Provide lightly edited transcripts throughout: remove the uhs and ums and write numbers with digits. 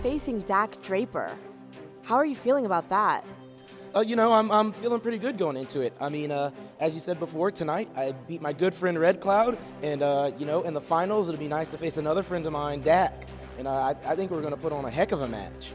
facing Dak Draper. How are you feeling about that? I'm feeling pretty good going into it. I mean, as you said before, tonight I beat my good friend Red Cloud, and in the finals it'll be nice to face another friend of mine, Dak. And I think we're going to put on a heck of a match.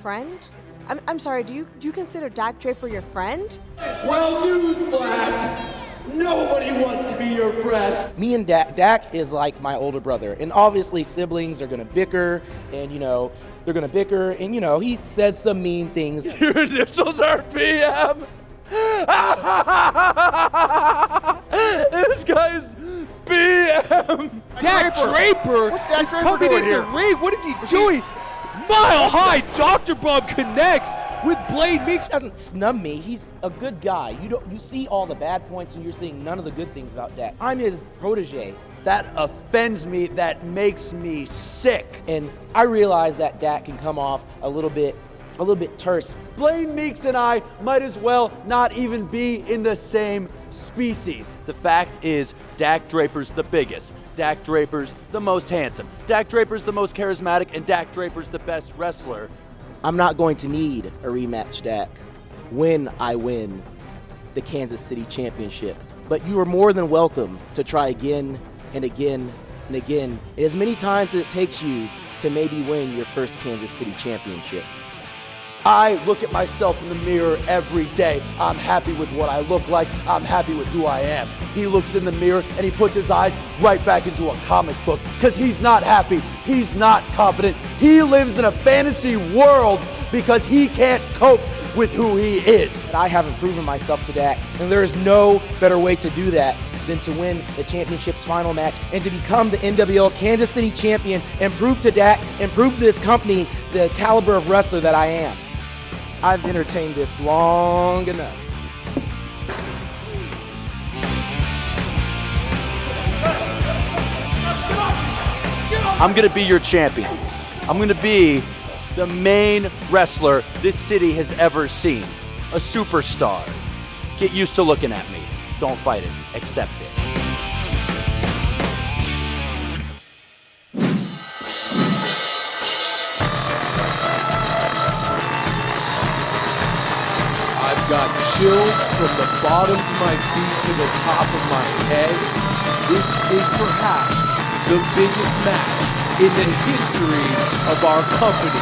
Friend? I'm sorry, do you consider Dak Draper your friend? Well, newsflash! Nobody wants to be your friend. Me and Dak is like my older brother, and obviously siblings are going to bicker, and they're going to bicker, and he said some mean things. Your initials are PM. This guy's BM. Dak Draper is coming in the ring. What is he doing? Mile High Dr. Bob connects with Blaine Meeks. Doesn't snub me. He's a good guy. You see all the bad points, and you're seeing none of the good things about Dak. I'm his protege. That offends me. That makes me sick. And I realize that Dak can come off a little bit terse. Blaine Meeks and I might as well not even be in the same species. The fact is, Dak Draper's the biggest. Dak Draper's the most handsome. Dak Draper's the most charismatic, and Dak Draper's the best wrestler. I'm not going to need a rematch, Dak, when I win the Kansas City Championship. But you are more than welcome to try again and again and again, and as many times as it takes you to maybe win your first Kansas City Championship. I look at myself in the mirror every day. I'm happy with what I look like. I'm happy with who I am. He looks in the mirror and he puts his eyes right back into a comic book because he's not happy. He's not confident. He lives in a fantasy world because he can't cope with who he is. And I haven't proven myself to Dak, and there is no better way to do that than to win the championship's final match and to become the NWL Kansas City champion and prove to Dak and prove to this company the caliber of wrestler that I am. I've entertained this long enough. I'm going to be your champion. I'm going to be the main wrestler this city has ever seen. A superstar. Get used to looking at me. Don't fight it. Accept it. Got chills from the bottoms of my feet to the top of my head. This is perhaps the biggest match in the history of our company.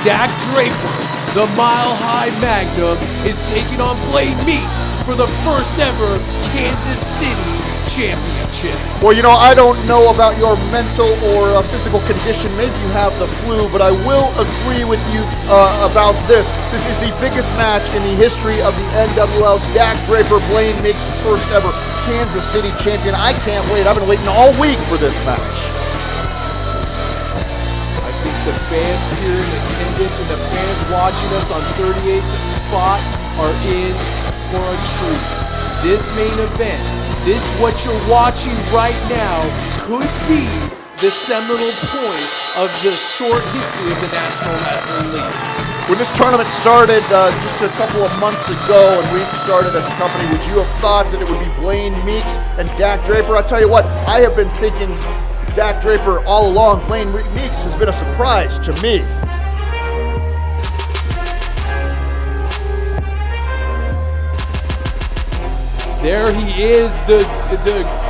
Dak Draper, the Mile High Magnum, is taking on Blaine Meeks for the first ever Kansas City Championship. Well, I don't know about your mental or physical condition. Maybe you have the flu, but I will agree with you about this. This is the biggest match in the history of the NWL. Dak Draper, Blaine Meeks, first ever Kansas City champion. I can't wait. I've been waiting all week for this match. I think the fans here in attendance and the fans watching us on 38 The Spot are in for a treat. This main event, what you're watching right now, could be the seminal point of the short history of the National Wrestling League. When this tournament started just a couple of months ago and we started as a company, would you have thought that it would be Blaine Meeks and Dak Draper? I'll tell you what, I have been thinking Dak Draper all along. Blaine Meeks has been a surprise to me. There he is, the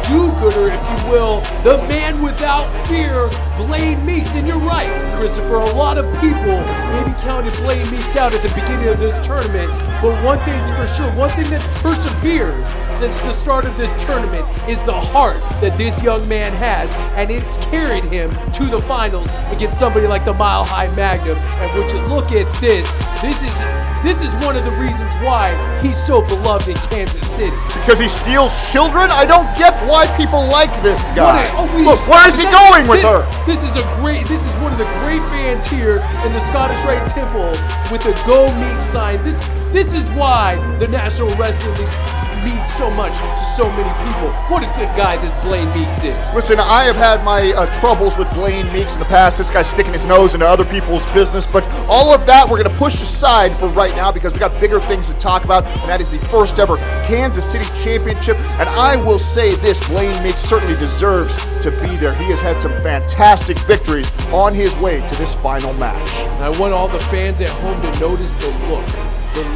do-gooder, if you will, the man without fear, Blaine Meeks. And you're right, Christopher, a lot of people maybe counted Blaine Meeks out at the beginning of this tournament, but one thing's for sure, one thing that's persevered since the start of this tournament is the heart that this young man has, and it's carried him to the finals against somebody like the Mile High Magnum. And would you look at this, this is one of the reasons why he's so beloved in Kansas City. Because he steals children? I don't get why people like this guy. Look, where is he going with her? This is one of the great fans here in the Scottish Rite Temple with the Go Meeks sign. This is why the National Wrestling League's means so much to so many people. What a good guy this Blaine Meeks is. Listen, I have had my troubles with Blaine Meeks in the past. This guy's sticking his nose into other people's business, but all of that we're going to push aside for right now because we got bigger things to talk about, and that is the first ever Kansas City Championship. And I will say this, Blaine Meeks certainly deserves to be there. He has had some fantastic victories on his way to this final match. And I want all the fans at home to notice the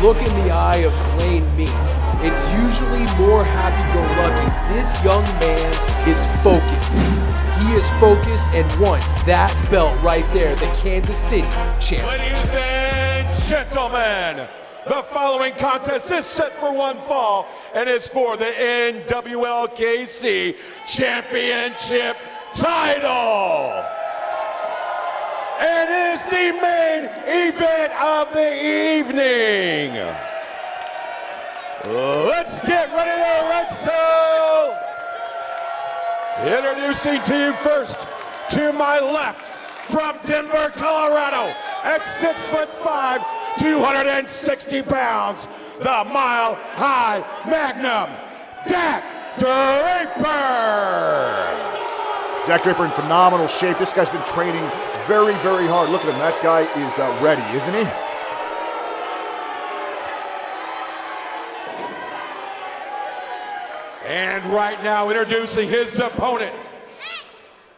look in the eye of Blaine Meeks. It's usually more happy-go-lucky. This young man is focused. He is focused and wants that belt right there, the Kansas City Championship. Ladies and gentlemen, the following contest is set for one fall and is for the NWLKC Championship title. It is the main event of the evening. Let's get ready to wrestle. Introducing to you first, to my left, from Denver, Colorado, at 6'5", 260 pounds, the Mile High Magnum, Dak Draper. Dak Draper in phenomenal shape. This guy's been training very, very hard. Look at him. That guy is ready, isn't he? And right now, introducing his opponent,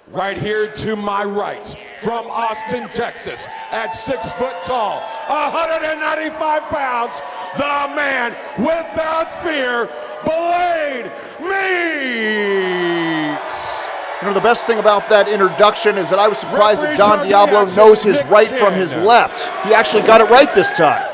right here to my right, from Austin, Texas, at 6 foot tall, 195 pounds, the man without fear, Blaine Meeks. You know, the best thing about that introduction is that I was surprised that Don Diablo knows his right from his left. He actually got it right this time.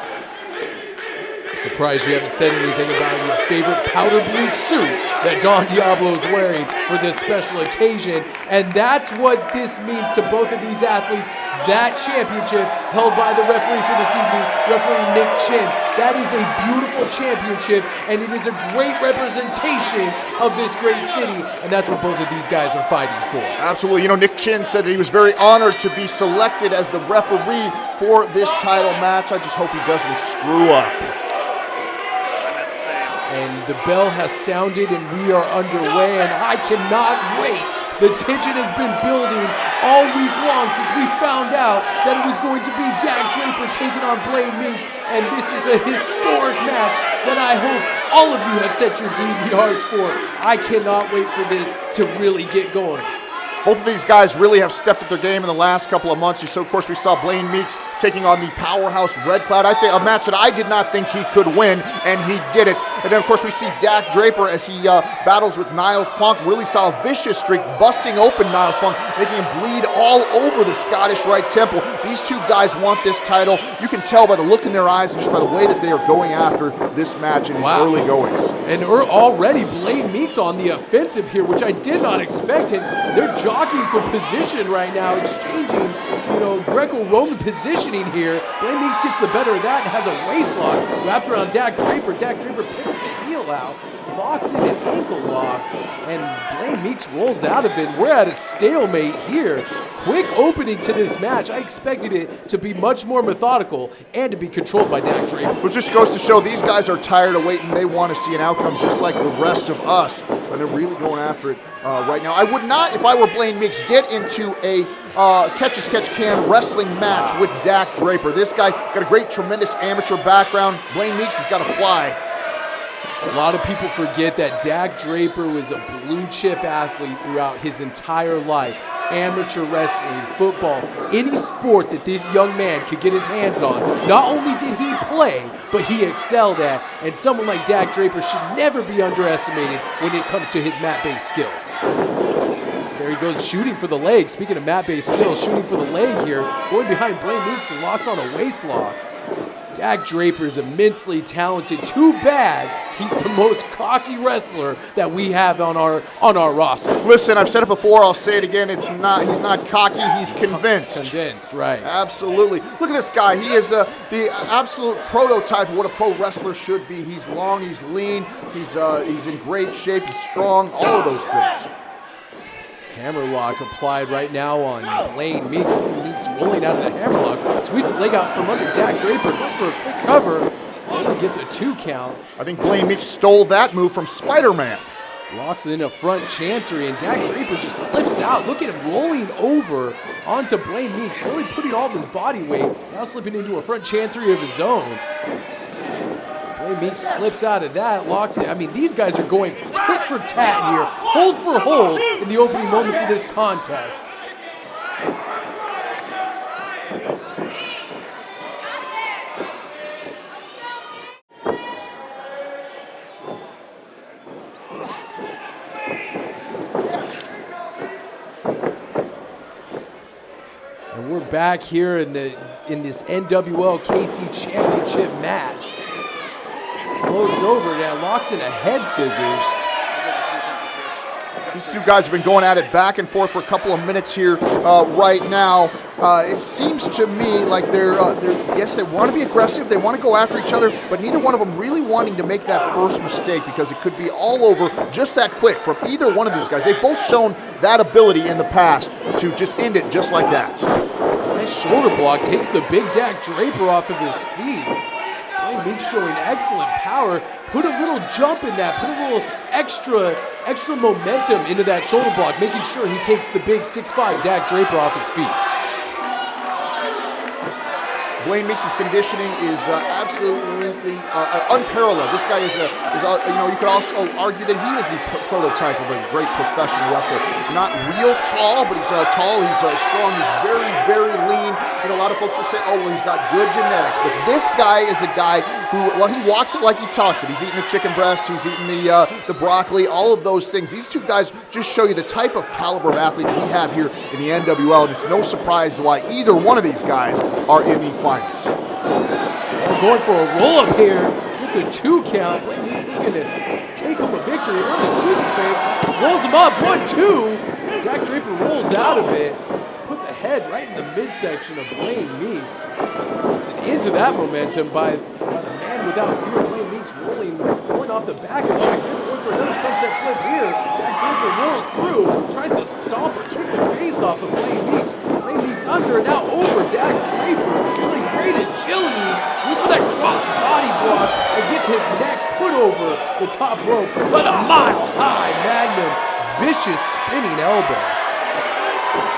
I'm surprised you haven't said anything about your favorite powder blue suit that Don Diablo is wearing for this special occasion. And that's what this means to both of these athletes. That championship held by the referee for this evening, referee Nick Chin. That is a beautiful championship, and it is a great representation of this great city, and that's what both of these guys are fighting for. Absolutely. You know, Nick Chin said that he was very honored to be selected as the referee for this title match. I just hope he doesn't screw up. And the bell has sounded, and we are underway, and I cannot wait. The tension has been building all week long since we found out that it was going to be Dak Draper taking on Blaine Meeks, and this is a historic match that I hope all of you have set your DVRs for. I cannot wait for this to really get going. Both of these guys really have stepped up their game in the last couple of months. So, of course, we saw Blaine Meeks taking on the powerhouse Red Cloud. I think a match that I did not think he could win, and he did it. And then, of course, we see Dak Draper as he battles with Niles Punk. Really saw a vicious streak, busting open Niles Punk, making him bleed all over the Scottish Rite Temple. These two guys want this title. You can tell by the look in their eyes and just by the way that they are going after this match in these early goings. And already Blaine Meeks on the offensive here, which I did not expect. They're jockeying for position right now, exchanging, Greco-Roman positioning here. Blaine Meeks gets the better of that and has a waistlock wrapped around Dak Draper. Dak Draper picks the heel out, locks in an ankle lock, and Blaine Meeks rolls out of it. We're at a stalemate here. Quick opening to this match. I expected it to be much more methodical and to be controlled by Dak Draper. Which just goes to show these guys are tired of waiting. They want to see an outcome just like the rest of us, and they're really going after it right now. I would not, if I were Blaine Meeks, get into a catch-as-catch-can wrestling match with Dak Draper. This guy got a great, tremendous amateur background. Blaine Meeks has got to fly. A lot of people forget that Dak Draper was a blue-chip athlete throughout his entire life. Amateur wrestling, football, any sport that this young man could get his hands on. Not only did he play, but he excelled at, and someone like Dak Draper should never be underestimated when it comes to his mat-based skills. There he goes, shooting for the leg. Speaking of mat-based skills, shooting for the leg here. Going behind Blaine Meeks and locks on a waist lock. Dak Draper is immensely talented. Too bad he's the most cocky wrestler that we have on our roster. Listen, I've said it before, I'll say it again. He's not cocky, he's convinced. Convinced, right. Absolutely. Look at this guy. He is the absolute prototype of what a pro wrestler should be. He's long, he's lean, he's in great shape, he's strong, all of those things. Hammerlock applied right now on Blaine Meeks. Blaine Meeks rolling out of the hammerlock. Sweeps the leg out from under Dak Draper. Goes for a quick cover. Only gets a 2 count. I think Blaine Meeks stole that move from Spider-Man. Locks it in a front chancery, and Dak Draper just slips out. Look at him rolling over onto Blaine Meeks, really putting all of his body weight, now slipping into a front chancery of his own. Blaine Meeks slips out of that, locks it. I mean, these guys are going tit for tat here, hold for hold in the opening moments of this contest. And we're back here in this NWL KC Championship match. Floats over, now locks in a head scissors. These two guys have been going at it back and forth for a couple of minutes here right now. It seems to me like yes, they want to be aggressive, they want to go after each other, but neither one of them really wanting to make that first mistake because it could be all over just that quick from either one of these guys. They've both shown that ability in the past to just end it just like that. Nice shoulder block, takes the big Dak Draper off of his feet. Blaine Meeks showing excellent power. Put a little jump in that, put a little extra momentum into that shoulder block, making sure he takes the big 6'5" Dak Draper off his feet. Blaine Meeks' conditioning is absolutely unparalleled. This guy is you could also argue that he is the prototype of a great professional wrestler. Not real tall, but he's tall, he's strong, he's very, very lean. And a lot of folks will say, oh, well, he's got good genetics. But this guy is a guy who, well, he walks it like he talks it. He's eating the chicken breast, he's eating the broccoli, all of those things. These two guys just show you the type of caliber of athlete that we have here in the NWL, and it's no surprise why either one of these guys are in the finals. We're going for a roll-up here. Gets a 2 count. Blaine Meeks looking to take home a victory. Early crucifix. Rolls him up. 1-2. Dak Draper rolls out of it. Puts a head right in the midsection of Blaine Meeks. Puts it into that momentum by the man without fear. Blaine Meeks rolling off the back of Dak Draper. Going for another sunset flip here. Dak Draper rolls through. Tries to stomp or kick the face off of Blaine Meeks. Blaine Meeks under, now over Dak Draper. Showing great agility. Looking for that cross body block and gets his neck put over the top rope by the mile-high Magnum vicious spinning elbow.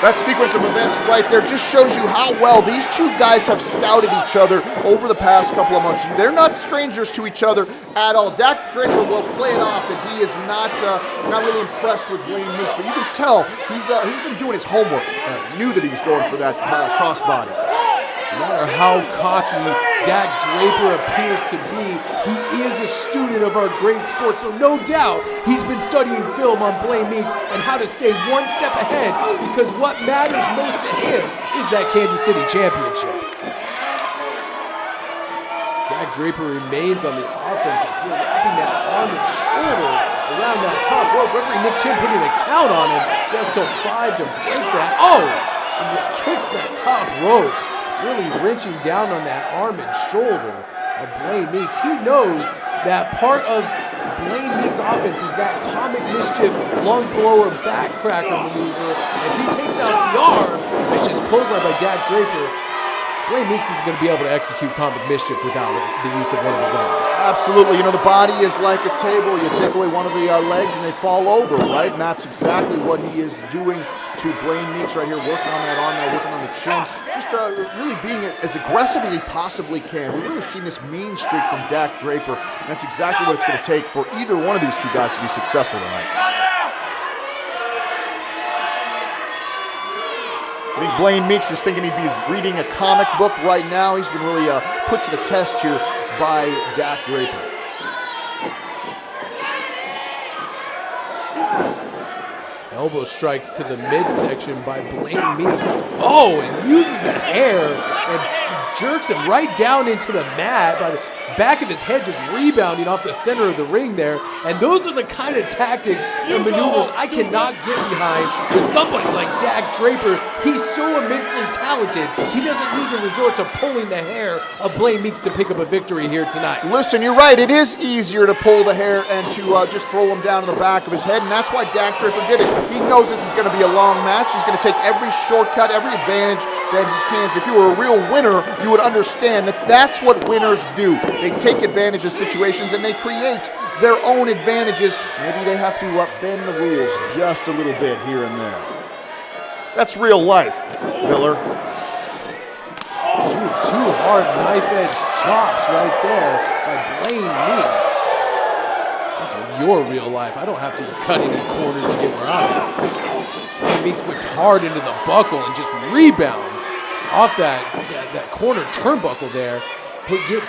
That sequence of events right there just shows you how well these two guys have scouted each other over the past couple of months. They're not strangers to each other at all. Dak Draper will play it off that he is not really impressed with Blaine Meeks, but you can tell he's been doing his homework. Knew that he was going for that crossbody. No matter how cocky Dak Draper appears to be, he is a student of our great sport, so no doubt he's been studying film on Blaine Meeks and how to stay one step ahead, because what matters most to him is that Kansas City championship. Dak Draper remains on the offensive here, wrapping that arm and shoulder around that top rope. Referee Nick Chin putting a count on him. He has till 5 to break that. Oh! And just kicks that top rope. Really wrenching down on that arm and shoulder of Blaine Meeks. He knows that part of Blaine Meeks' offense is that comic mischief lung blower backcracker maneuver. If he takes out the arm, vicious clothesline by Dak Draper, Blaine Meeks isn't going to be able to execute comic mischief without the use of one of his arms. Absolutely. You know, the body is like a table. You take away one of the legs and they fall over, right? And that's exactly what he is doing to Blaine Meeks right here, working on that arm now, working on the chin. Just really being as aggressive as he possibly can. We've really seen this mean streak from Dak Draper, and that's exactly what it's going to take for either one of these two guys to be successful tonight. I think Blaine Meeks is thinking he's reading a comic book right now. He's been really put to the test here by Dak Draper. Elbow strikes to the midsection by Blaine Meeks. Oh, and uses the hair and jerks him right down into the mat by the back of his head, just rebounding off the center of the ring there. And those are the kind of tactics and maneuvers I cannot get behind with somebody like Dak Draper. He's so immensely talented, he doesn't need to resort to pulling the hair of Blaine Meeks to pick up a victory here tonight. Listen, you're right. It is easier to pull the hair and to just throw him down in the back of his head, and that's why Dak Draper did it. He knows this is going to be a long match. He's going to take every shortcut, every advantage that he can. So if you were a real winner, you would understand that that's what winners do. They take advantage of situations and they create their own advantages. Maybe they have to bend the rules just a little bit here and there. That's real life, Miller. Shoot, 2 hard knife-edge chops right there by Blaine Meeks. That's your real life. I don't have to cut any corners to get where I'm at. Blaine Meeks whipped hard into the buckle and just rebounds off that corner turnbuckle there,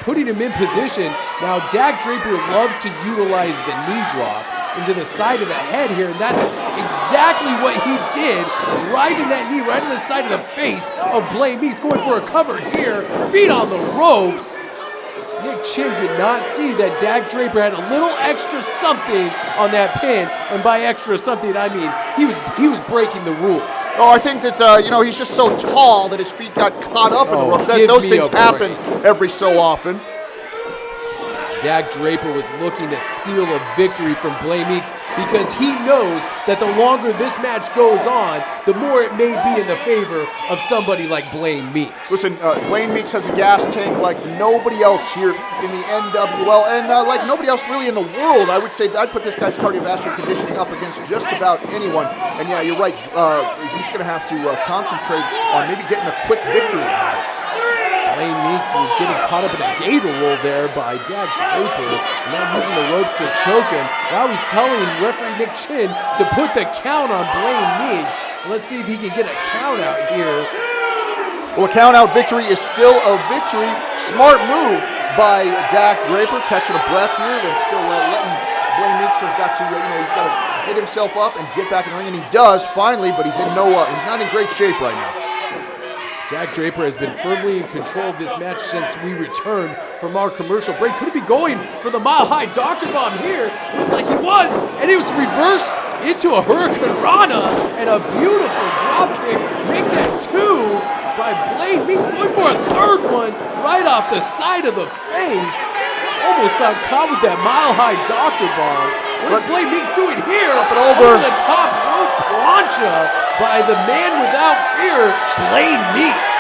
putting him in position. Now Dak Draper loves to utilize the knee drop into the side of the head here, and that's exactly what he did, driving that knee right in the side of the face of Blaine Meeks, going for a cover here, feet on the ropes. Nick Chin did not see that Dak Draper had a little extra something on that pin, and by extra something I mean he was breaking the rules. Oh, I think that he's just so tall that his feet got caught up in the ropes. Those things happen every so often. Dak Draper was looking to steal a victory from Blaine Meeks because he knows that the longer this match goes on, the more it may be in the favor of somebody like Blaine Meeks. Listen, Blaine Meeks has a gas tank like nobody else here in the NWL, and like nobody else really in the world. I would say that I'd put this guy's cardiovascular conditioning up against just about anyone. And yeah, you're right. He's going to have to concentrate on maybe getting a quick victory in this. Blaine Meeks was getting caught up in a gator roll there by Dak Draper, and now using the ropes to choke him. Now he's telling referee Nick Chin to put the count on Blaine Meeks. Let's see if he can get a count out here. Well, a count out victory is still a victory. Smart move by Dak Draper, catching a breath here, and still letting Blaine Meeks has got to, he's got to get himself up and get back in the ring, and he does finally, but he's in he's not in great shape right now. Dak Draper has been firmly in control of this match since we returned from our commercial break. Could he be going for the mile-high Dr. Bomb here? Looks like he was, and he was reversed into a Hurricane Rana and a beautiful drop kick. Make that 2 by Blaine Meeks, going for a 3rd one right off the side of the face. Almost got caught with that mile-high Dr. Bomb. What is Blaine Meeks doing here? Up and over the top rope plancha by the man without fear, Blaine Meeks.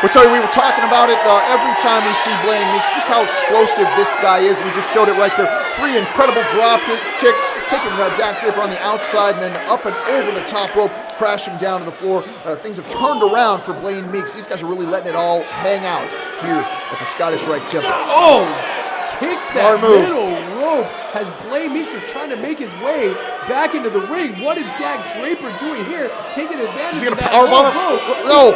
We'll tell you, we were talking about it every time we see Blaine Meeks, just how explosive this guy is. We just showed it right there. 3 incredible drop kicks, taking Dak Draper on the outside and then up and over the top rope, crashing down to the floor. Things have turned around for Blaine Meeks. These guys are really letting it all hang out here at the Scottish Rite Temple. Oh! Kicks that middle rope as Blaine Meeks was trying to make his way back into the ring. What is Dak Draper doing here? Taking advantage of that powerbomb him? No.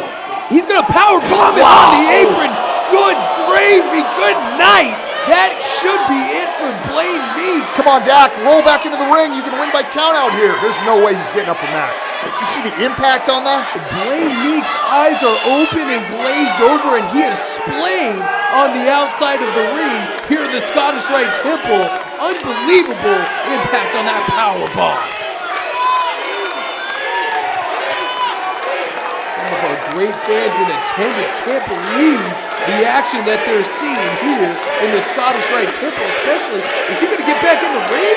He's going to powerbomb it on the apron. Good gravy. Good night. That should be it for Blaine Meeks. Come on, Dak. Roll back into the ring. You can win by count out here. There's no way he's getting up from that. Did you see the impact on that? Blaine Meeks' eyes are open and glazed over, and he is splaying on the outside of the ring here in the Scottish Rite Temple. Unbelievable impact on that powerbomb. Some of our great fans in attendance can't believe the action that they're seeing here in the Scottish Rite Temple, especially. Is he going to get back in the ring?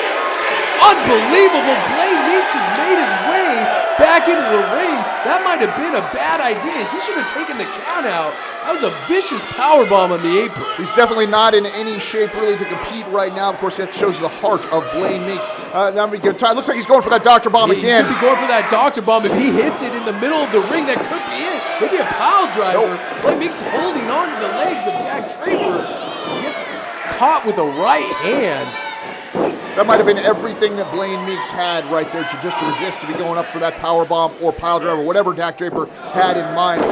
Unbelievable. Blaine Meeks has made his way back into the ring. That might have been a bad idea. He should have taken the count out. That was a vicious powerbomb on the apron. He's definitely not in any shape really to compete right now. Of course, that shows the heart of Blaine Meeks. That'll be a good time. Looks like he's going for that Dr. Bomb again. He could be going for that Dr. Bomb. If he hits it in the middle of the ring, that could be it. Maybe a pile driver. Nope. Blaine Meeks holding on to the legs of Dak Draper. He gets caught with the right hand. That might have been everything that Blaine Meeks had right there to resist to be going up for that powerbomb or pile driver, whatever Dak Draper had in mind.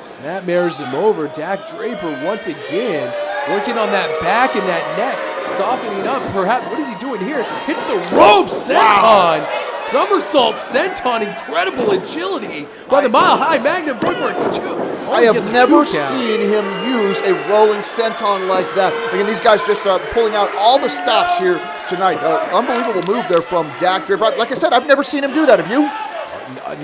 Snapmares him over. Dak Draper once again working on that back and that neck, softening up. Perhaps, what is he doing here? Hits the rope senton. Wow. Somersault senton, incredible agility by the Mile High Magnum, going for a 2. I have never seen him use a rolling senton like that. Again, these guys just pulling out all the stops here tonight. Unbelievable move there from Dak Draper. Like I said, I've never seen him do that. Have you?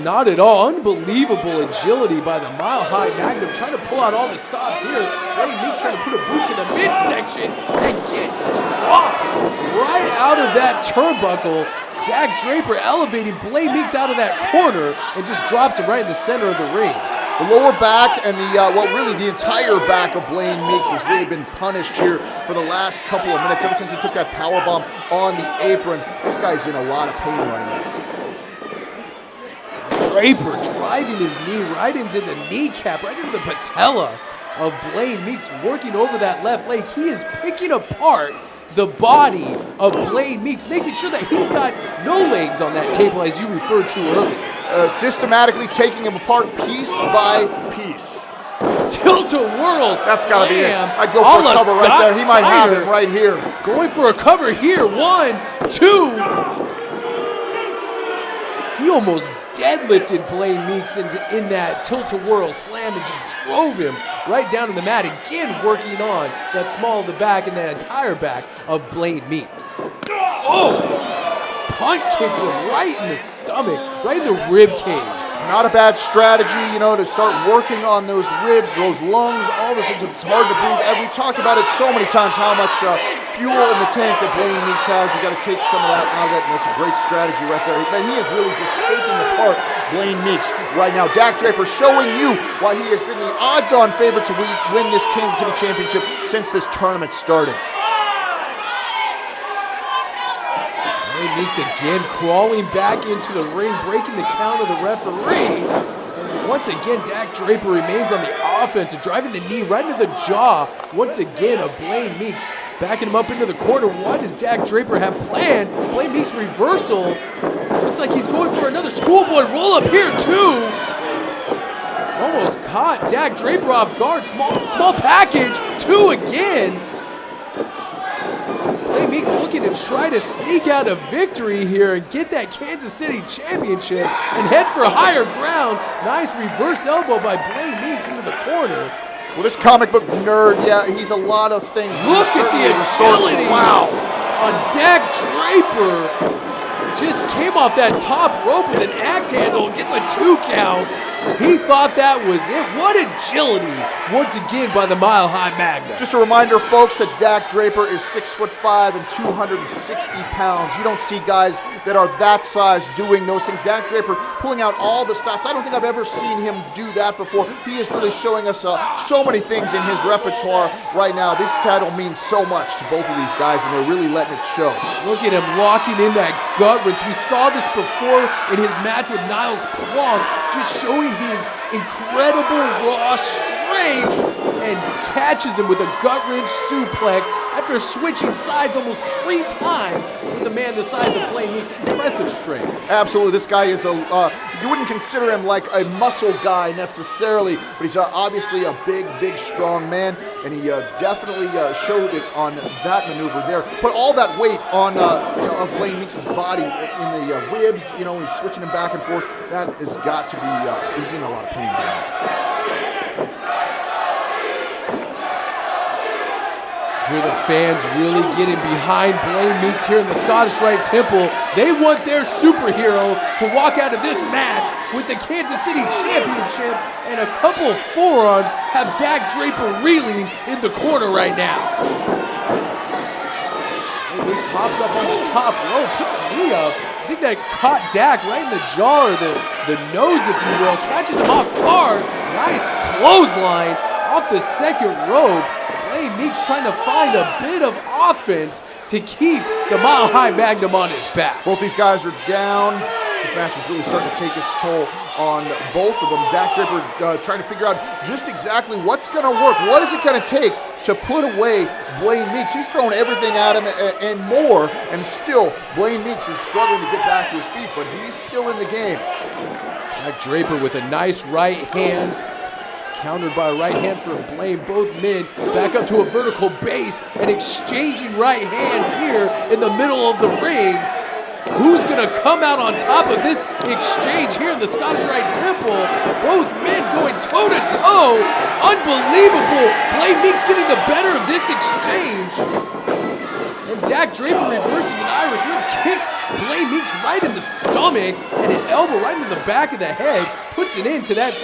Not at all. Unbelievable agility by the Mile High Magnum, trying to pull out all the stops here. Blaine Meeks trying to put a boot to the midsection and gets dropped right out of that turnbuckle. Dak Draper elevating Blaine Meeks out of that corner and just drops him right in the center of the ring. The lower back and the entire back of Blaine Meeks has really been punished here for the last couple of minutes. Ever since he took that powerbomb on the apron, this guy's in a lot of pain right now. Draper driving his knee right into the kneecap, right into the patella of Blaine Meeks, working over that left leg. He is picking apart the body of Blaine Meeks, making sure that he's got no legs on that table, as you referred to earlier. Systematically taking him apart piece by piece. Tilt-a-whirl slam. That's got to be it. I'd go for a cover right there. He might have it right here. Going for a cover here. 1, 2. He almost deadlifted Blaine Meeks in that tilt-a-whirl slam and just drove him right down to the mat. Again, working on that small of the back and the entire back of Blaine Meeks. Oh! Punt kicks him right in the stomach, right in the rib cage. Not a bad strategy, to start working on those ribs, those lungs, all those things. It's hard to breathe. And we talked about it so many times, how much fuel in the tank that Blaine Meeks has. You got to take some of that out of it, and that's a great strategy right there. But he is really just taking apart Blaine Meeks right now. Dak Draper showing you why he has been the odds-on favorite to win this Kansas City Championship since this tournament started. Blaine Meeks again crawling back into the ring, breaking the count of the referee. And once again, Dak Draper remains on the offense, driving the knee right into the jaw, once again, of Blaine Meeks, backing him up into the corner. What does Dak Draper have planned? Blaine Meeks reversal. Looks like he's going for another schoolboy roll up here, too. Almost caught Dak Draper off guard. Small package, 2 again. Blaine Meeks looking to try to sneak out a victory here and get that Kansas City Championship and head for higher ground. Nice reverse elbow by Blaine Meeks into the corner. Well, this comic book nerd, yeah, he's a lot of things. Look at the agility wow. on Dak Draper. Just came off that top rope with an axe handle and gets a 2 count. He thought that was it. What agility, once again, by the Mile High Magna. Just a reminder, folks, that Dak Draper is 6'5" and 260 pounds. You don't see guys that are that size doing those things. Dak Draper pulling out all the stops. I don't think I've ever seen him do that before. He is really showing us so many things in his repertoire right now. This title means so much to both of these guys, and they're really letting it show. Look at him locking in that gut wrench. We saw this before in his match with Niles Plong, just showing his incredible raw strength, and catches him with a gut wrench suplex after switching sides almost 3 times with a man the size of Blaine Meeks. Impressive strength. Absolutely. This guy is you wouldn't consider him like a muscle guy necessarily, but he's obviously a big, strong man, and he definitely showed it on that maneuver there. Put all that weight on of Blaine Meeks' body in the ribs, when he's switching him back and forth. That has got to be, he's in a lot of pain right now. Here the fans really getting behind Blaine Meeks here in the Scottish Rite Temple. They want their superhero to walk out of this match with the Kansas City Championship, and a couple of forearms have Dak Draper reeling in the corner right now. Blaine Meeks hops up on the top rope, puts a knee up. I think that caught Dak right in the jaw, or the nose, if you will. Catches him off guard. Nice clothesline off the second rope. Blaine Meeks trying to find a bit of offense to keep the Mile High Magnum on his back. Both these guys are down. This match is really starting to take its toll on both of them. Dak Draper trying to figure out just exactly what's going to work. What is it going to take to put away Blaine Meeks? He's throwing everything at him and more, and still Blaine Meeks is struggling to get back to his feet, but he's still in the game. Dak Draper with a nice right hand, countered by a right hand from Blaine. Both men back up to a vertical base and exchanging right hands here in the middle of the ring. Who's going to come out on top of this exchange here in the Scottish Rite Temple? Both men going toe-to-toe. Unbelievable. Blaine Meeks getting the better of this exchange. And Dak Draper reverses an Irish whip, kicks Blaine Meeks right in the stomach, and an elbow right into the back of the head, puts it into that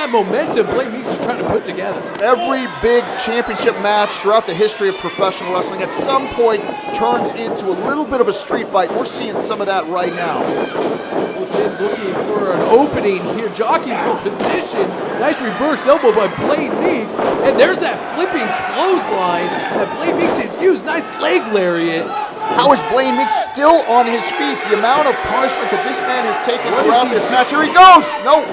momentum Blaine Meeks was trying to put together. Every big championship match throughout the history of professional wrestling at some point turns into a little bit of a street fight. We're seeing some of that right now. Both men looking for an opening here, jockeying for position. Nice reverse elbow by Blaine Meeks. And there's that flipping clothesline that Blaine Meeks has used. Nice leg lariat. How is Blaine Meeks still on his feet? The amount of punishment that this man has taken throughout this match. Here he goes. No.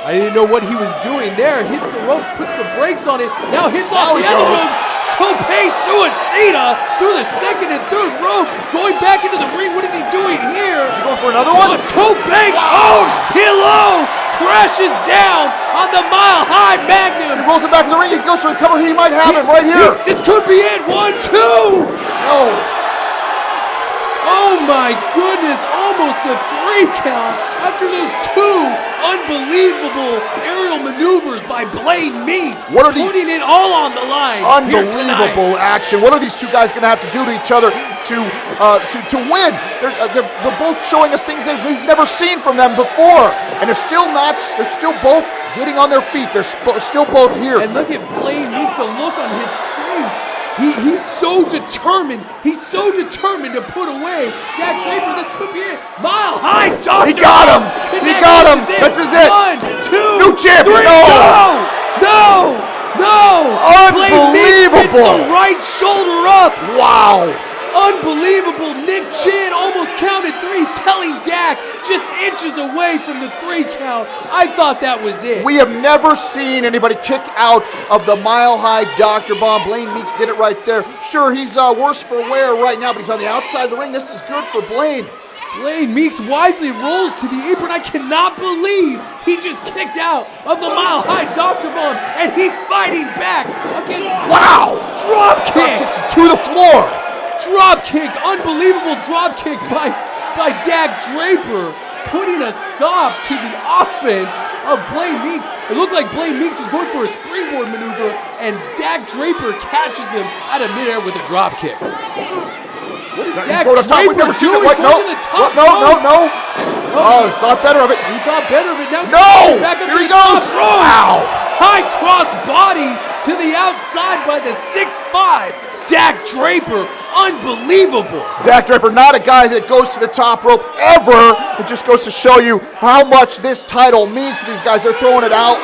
I didn't know what he was doing there. Hits the ropes, puts the brakes on it. Now hits off the other ropes. Tope suicida through the second and third rope. Going back into the ring. What is he doing here? Is he going for another one? Tope oh, Hilo crashes down on the Mile High Magnum. He rolls it back to the ring. He goes for the cover. He might have it right here. This could be it. 1, 2. No. Oh my goodness, almost a 3 count after those 2 unbelievable aerial maneuvers by Blaine Meeks. What are these? Putting it all on the line. Unbelievable action. What are these two guys going to have to do to each other to win? They're both showing us things that we've never seen from them before. And they're still both getting on their feet. They're still both here. And look at Blaine Meeks, the look on his face. He's so determined. He's so determined to put away Dak Draper. This could be it. Mile High Doctor. He got him. He got him. This is it. 1, 2, New champion. 3. No. Unbelievable. Blaine Meeks gets the right shoulder up. Wow. Unbelievable. Nick Chin almost counted 3s, telling Dak just inches away from the 3 count. I thought that was it. We have never seen anybody kick out of the Mile High Doctor Bomb. Blaine Meeks did it right there. Sure, he's worse for wear right now, but he's on the outside of the ring. This is good for Blaine. Blaine Meeks wisely rolls to the apron. I cannot believe he just kicked out of the Mile High Doctor Bomb, and he's fighting back against drop kick to the floor. Drop kick, unbelievable drop kick by Dak Draper, putting a stop to the offense of Blaine Meeks. It looked like Blaine Meeks was going for a springboard maneuver, and Dak Draper catches him out of midair with a drop kick. What is Dak Draper doing? Going to the top rope. No. Oh, thought better of it. He thought better of it. Now back up here to he the goes. top rope. Wow. High cross body to the outside by the 6'5". Dak Draper, unbelievable. Dak Draper, not a guy that goes to the top rope ever. It just goes to show you how much this title means to these guys. They're throwing it all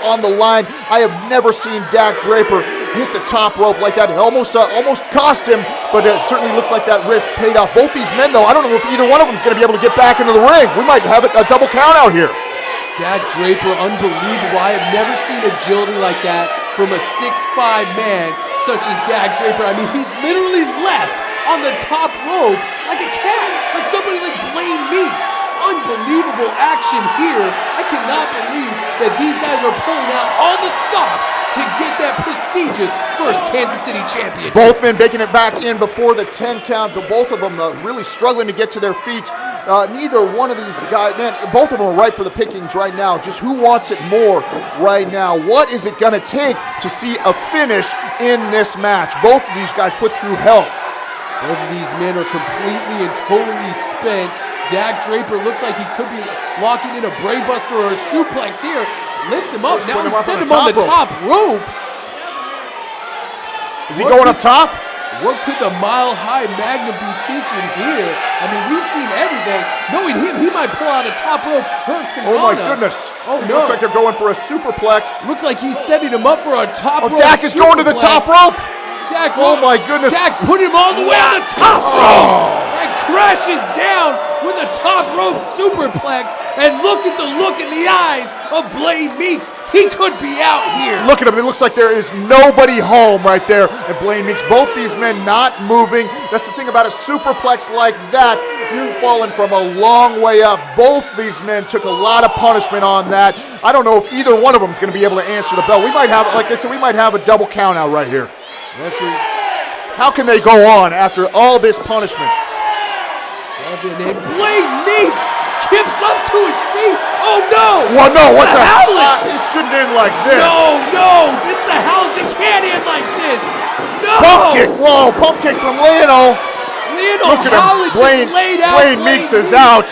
on the line. I have never seen Dak Draper hit the top rope like that. It almost cost him, but it certainly looked like that risk paid off. Both these men, though, I don't know if either one of them is going to be able to get back into the ring. We might have a double count out here. Dak Draper, unbelievable. I have never seen agility like that from a 6'5" man such as Dak Draper. I mean, he literally leapt on the top rope like a cat, like somebody like Blaine Meeks. Unbelievable action here. I cannot believe that these guys are pulling out all the stops to get that prestigious first Kansas City championship. Both men making it back in before the 10 count, but both of them really struggling to get to their feet. Neither one of these guys, man, both of them are ripe for the pickings right now. Just who wants it more right now? What is it going to take to see a finish in this match? Both of these guys put through hell. Both of these men are completely and totally spent. Dak Draper looks like he could be locking in a brainbuster or a suplex here. Lifts him up. Now he's sent him on the top rope. Is he going up top? What could the Mile High Magnum be thinking here? I mean, we've seen everything. Knowing him, he might pull out a top rope hurricane. Oh my goodness. Oh it no. Looks like they're going for a superplex. Looks like he's setting him up for a top rope. Dak is going to the top rope. Dak, oh my goodness. Dak put him all the way on the top rope and crashes down with a top rope superplex. And look at the look in the eyes of Blaine Meeks. He could be out here. Look at him. It looks like there is nobody home right there. And Blaine Meeks, both these men not moving. That's the thing about a superplex like that. You're falling from a long way up. Both these men took a lot of punishment on that. I don't know if either one of them is going to be able to answer the bell. We might have, like I said, we might have a double count out right here. How can they go on after all this punishment? 7 and Blaine Meeks kips up to his feet. Oh no! Well, no, what the hell? It shouldn't end like this. No, this is the Howlets. It can't end like this. No! Pump kick, whoa, pump kick from Lionel. Look at him. Blaine Meeks is out.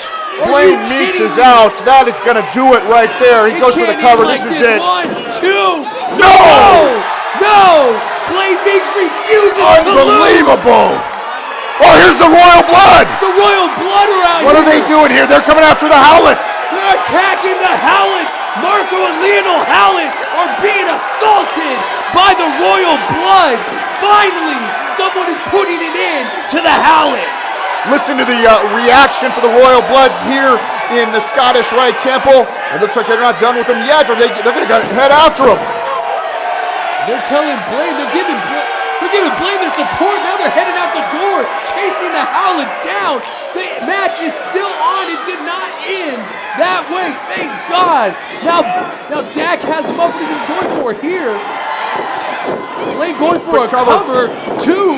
Blaine Meeks is out. That is going to do it right there. He goes for the cover. This is it. 1, 2. No! Blaine Meeks refuses to lose. Unbelievable. Oh, here's the Royal Blood. The Royal Blood are out What here. are they doing here? They're coming after the Howlets. They're attacking attacking the Howletts. Marco and Lionel Howlett are being assaulted by the Royal Blood. Finally, someone is putting it in to the Howletts. Listen to the reaction for the Royal Bloods here in the Scottish Rite Temple. It looks like they're not done with him yet, or they're going to head after him. They're telling Blaine, they're giving Blaine their support. Now they're heading out the door, chasing the Howletts down. The match is still on. It did not end that way, thank God. Now Dak has him up. What is he going for here? Blaine going for a cover. Two.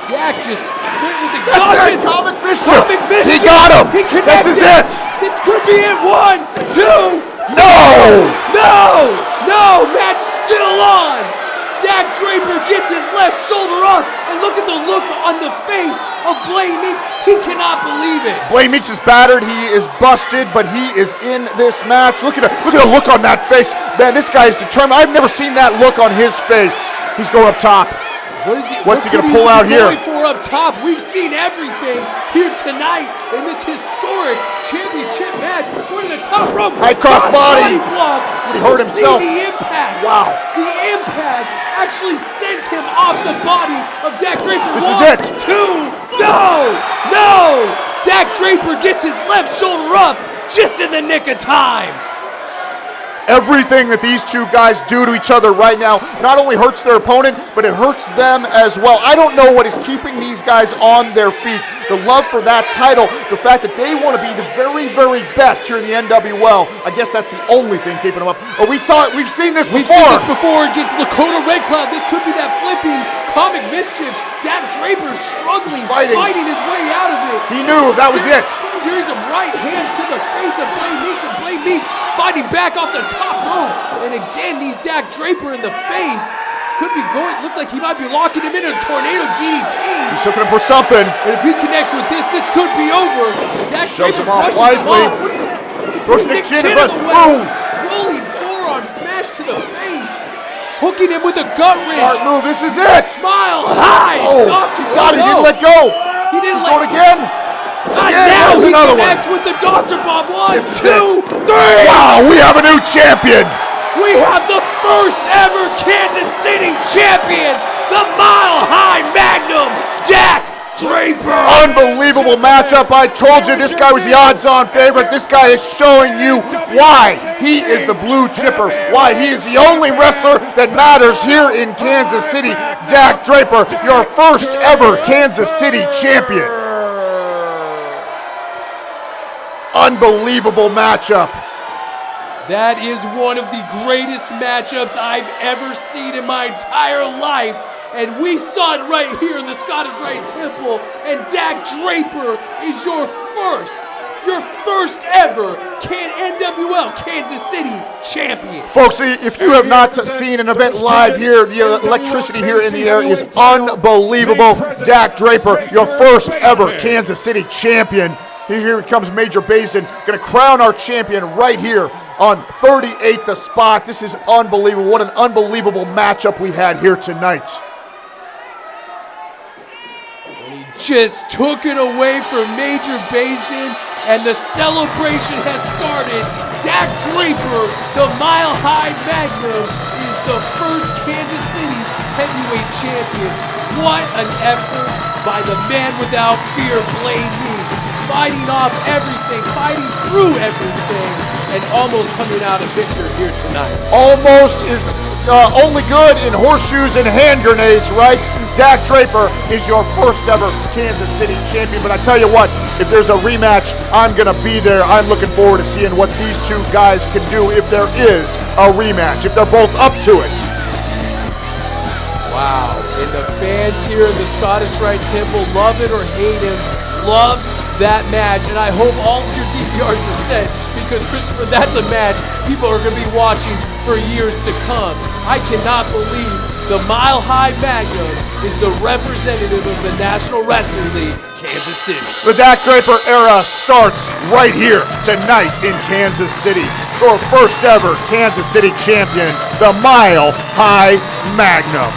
Dak just split with exhaustion. Comic Mischief. He got him. He connected. This is it. This could be it. 1, 2. No! Match still on. Dak Draper gets his left shoulder up, and look at the look on the face of Blaine Meeks. He cannot believe it. Blaine Meeks is battered. He is busted, but he is in this match. Look at the look on that face. Man, this guy is determined. I've never seen that look on his face. He's going up top. What's he going to pull out here? Going for up top. We've seen everything here tonight in this historic championship match. We're to the top rope. High cross body block. He hurt himself. See the impact. Wow. The impact actually sent him off the body of Dak Draper. This is 1, it. 2. No! Dak Draper gets his left shoulder up just in the nick of time. Everything that these two guys do to each other right now not only hurts their opponent, but it hurts them as well. I don't know what is keeping these guys on their feet. The love for that title, the fact that they want to be the very, very best here in the NWL. I guess that's the only thing keeping them up. Oh, we've seen this before. We've seen this before against Lakota Red Cloud. This could be that flipping Comic Mischief. Dak Draper struggling, fighting his way out of it. He knew that was it. Series of right hands to the face of Blaine Meeks, and Blaine Meeks fighting back off the top rope. And again, these Dak Draper in the face. Could be going, looks like he might be locking him in a tornado DDT. He's looking for something. And if he connects with this could be over. Dak shows Draper him off brushes wisely. him off. What's he? Throws Nick Chin in front. Boom. Rolling forearm smash to the face. Hooking him with a gut wrench. Smart move, this is it. Mile high. Oh, got it, he didn't let go. He didn't He's going again. Now he another connects with the Dr. Bomb. 1, 2, 3. Wow, we have a new champion. We have the first ever Kansas City champion, the Mile High Magnum, Dak Draper. Unbelievable matchup. I told you this guy was the odds-on favorite. This guy is showing you why he is the blue chipper, why he is the only wrestler that matters here in Kansas City. Dak Draper, your first ever Kansas City champion. Unbelievable matchup. That is one of the greatest matchups I've ever seen in my entire life. And we saw it right here in the Scottish Rite Temple. And Dak Draper is your first ever NWL Kansas City champion. Folks, if you have not seen an event live here, the electricity here in the air is unbelievable. Dak Draper, your first ever Kansas City champion. Here comes Major Basin, going to crown our champion right here on 38th the spot. This is unbelievable. What an unbelievable matchup we had here tonight. And he just took it away from Major Basin, and the celebration has started. Dak Draper, the Mile High Magnum, is the first Kansas City heavyweight champion. What an effort by the man without fear, Blaine Meeks. Fighting off everything, fighting through everything, and almost coming out a victor here tonight. Almost is only good in horseshoes and hand grenades, right? Dak Draper is your first ever Kansas City champion. But I tell you what, if there's a rematch, I'm going to be there. I'm looking forward to seeing what these two guys can do if there is a rematch, if they're both up to it. Wow, and the fans here in the Scottish Rite Temple, love it or hate him, love that match, and I hope all of your DVRs are set, because Christopher, that's a match people are going to be watching for years to come. I cannot believe the Mile High Magnum is the representative of the National Wrestling League, Kansas City. The Dak Draper era starts right here tonight in Kansas City. Your first ever Kansas City champion, the Mile High Magnum.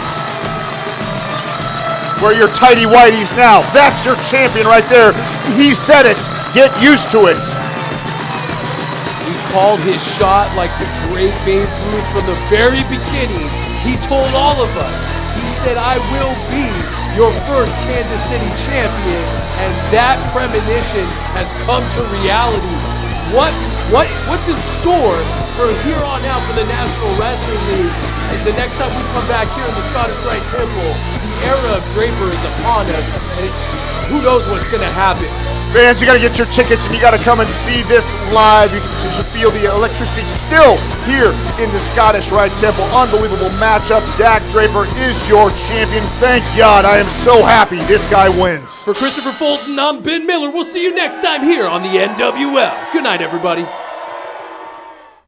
Where your tighty whities now. That's your champion right there. He said it. Get used to it. called his shot like the great Babe Ruth from the very beginning. He told all of us, he said, I will be your first Kansas City champion, and that premonition has come to reality. What's in store for here on out for the National Wrestling League? And the next time we come back here in the Scottish Rite Temple, the era of Draper is upon us, and who knows what's going to happen. Fans, you got to get your tickets and you got to come and see this live. You can feel the electricity still here in the Scottish Rite Temple. Unbelievable matchup. Dak Draper is your champion. Thank God. I am so happy this guy wins. For Christopher Fulton, I'm Ben Miller. We'll see you next time here on the NWL. Good night, everybody.